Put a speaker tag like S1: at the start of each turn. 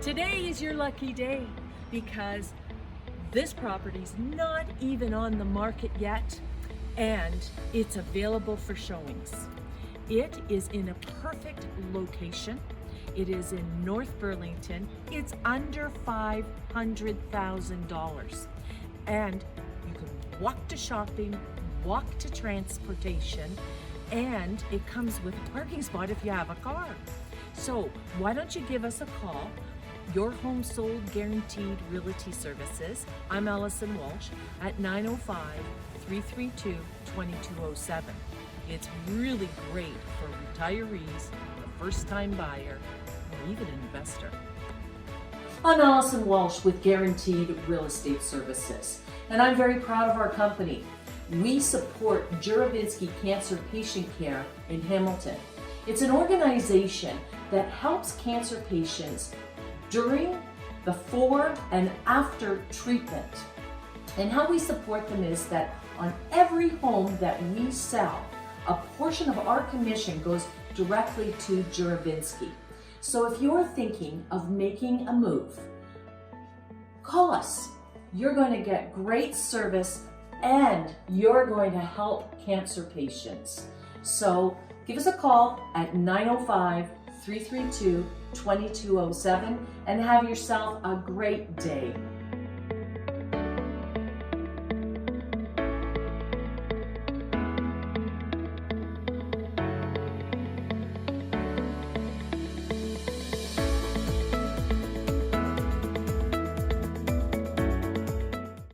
S1: Today is your lucky day because this property's not even on the market yet and it's available for showings. It is in a perfect location. It is in North Burlington. It's under $500,000. And you can walk to shopping, walk to transportation, and it comes with a parking spot if you have a car. So why don't you give us a call? Your Home Sold Guaranteed Realty Services. I'm Alison Walsh at 905-332-2207. It's really great for retirees, a first-time buyer, or even an investor. I'm Alison Walsh with Guaranteed Real Estate Services, and I'm very proud of our company. We support Juravinski Cancer Patient Care in Hamilton. It's an organization that helps cancer patients during, before, and after treatment. And how we support them is that on every home that we sell, a portion of our commission goes directly to Juravinski. So if you're thinking of making a move, call us. You're going to get great service and you're going to help cancer patients. So give us a call at 905-332-2207 and have yourself a great day.